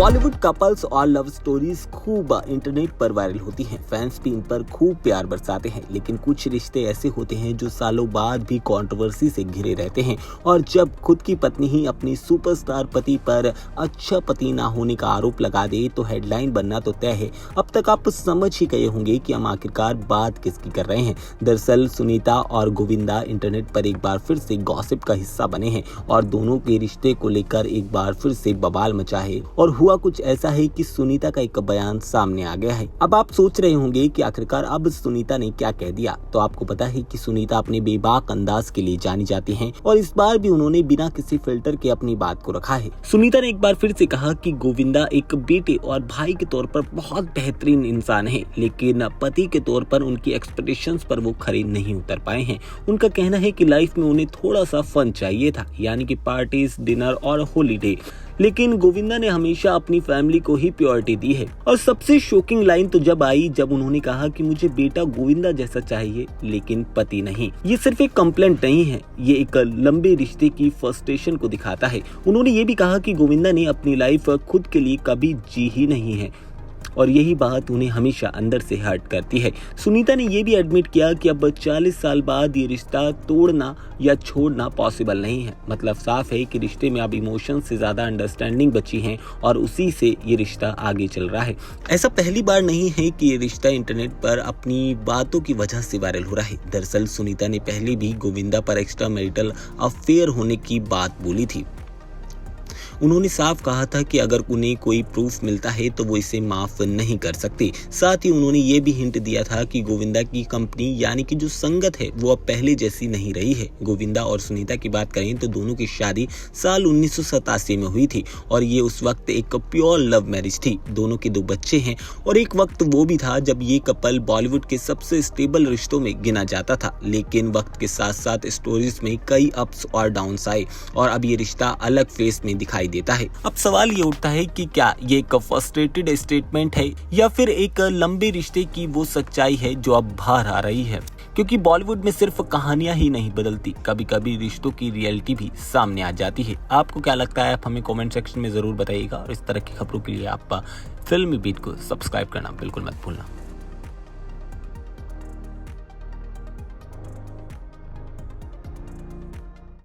Bollywood couples और love stories खूब internet पर वायरल होती हैं। फैंस भी इन पर खूब प्यार बरसाते हैं, लेकिन कुछ रिश्ते ऐसे होते हैं जो सालों बाद भी कंट्रोवर्सी से घिरे रहते हैं। और जब खुद की पत्नी ही अपनी सुपरस्टार पति पर अच्छा पति ना होने का आरोप लगा दे तो हेडलाइन बनना तो तय है। अब तक आप समझ ही गए होंगे कि हम आखिरकार बात किसकी कर रहे हैं। दरअसल सुनीता और गोविंदा इंटरनेट पर एक बार फिर से गॉसिप का हिस्सा बने हैं और दोनों के रिश्ते को लेकर एक बार फिर से बवाल मचा है। और हुआ कुछ ऐसा है कि सुनीता का एक बयान सामने आ गया है। अब आप सोच रहे होंगे कि आखिरकार अब सुनीता ने क्या कह दिया। तो आपको पता है कि सुनीता अपने बेबाक अंदाज के लिए जानी जाती हैं और इस बार भी उन्होंने बिना किसी फिल्टर के अपनी बात को रखा है। सुनीता ने एक बार फिर से कहा कि गोविंदा एक बेटे और भाई के तौर पर बहुत बेहतरीन इंसान है, लेकिन पति के तौर पर उनकी एक्सपेक्टेशंस पर वो खरे नहीं उतर पाए हैं। उनका कहना है कि लाइफ में उन्हें थोड़ा सा फन चाहिए था, यानी कि पार्टीज, डिनर और हॉलीडे, लेकिन गोविंदा ने हमेशा अपनी फैमिली को ही प्रायोरिटी दी है। और सबसे शॉकिंग लाइन तो जब आई जब उन्होंने कहा कि मुझे बेटा गोविंदा जैसा चाहिए लेकिन पति नहीं। ये सिर्फ एक कंप्लेंट नहीं है, ये एक लंबे रिश्ते की फ्रस्ट्रेशन को दिखाता है। उन्होंने ये भी कहा कि गोविंदा ने अपनी लाइफ खुद के लिए कभी जी ही नहीं है और यही बात उन्हें हमेशा अंदर से हर्ट करती है। सुनीता ने यह भी एडमिट किया कि अब 40 साल बाद ये रिश्ता तोड़ना या छोड़ना पॉसिबल नहीं है। मतलब साफ है कि रिश्ते में अब इमोशन से ज्यादा अंडरस्टैंडिंग बची है और उसी से ये रिश्ता आगे चल रहा है। ऐसा पहली बार नहीं है कि ये रिश्ता इंटरनेट पर अपनी बातों की वजह से वायरल हो रहा है। दरअसल सुनीता ने पहले भी गोविंदा पर एक्स्ट्रा मैरिटल अफेयर होने की बात बोली थी। उन्होंने साफ कहा था कि अगर उन्हें कोई प्रूफ मिलता है तो वो इसे माफ नहीं कर सकते। साथ ही उन्होंने ये भी हिंट दिया था कि गोविंदा की कंपनी यानी कि जो संगत है वो अब पहले जैसी नहीं रही है। गोविंदा और सुनीता की बात करें तो दोनों की शादी साल 1987 में हुई थी और ये उस वक्त एक प्योर लव मैरिज थी। दोनों के 2 बच्चे हैं और एक वक्त वो भी था जब ये कपल बॉलीवुड के सबसे स्टेबल रिश्तों में गिना जाता था, लेकिन वक्त के साथ साथ स्टोरीज में कई अप्स और डाउन्स आए और अब ये रिश्ता अलग फेस में दिखाई देता है। अब सवाल ये उठता है कि क्या ये एक फ्रस्ट्रेटेड स्टेटमेंट है या फिर एक लंबे रिश्ते की वो सच्चाई है जो अब बाहर आ रही है। क्योंकि बॉलीवुड में सिर्फ कहानियां ही नहीं बदलती, कभी कभी रिश्तों की रियलिटी भी सामने आ जाती है। आपको क्या लगता है, आप हमें कमेंट सेक्शन में जरूर बताइएगा और इस तरह की खबरों के लिए आप फिल्मी बीट को सब्सक्राइब करना बिल्कुल मत भूलना।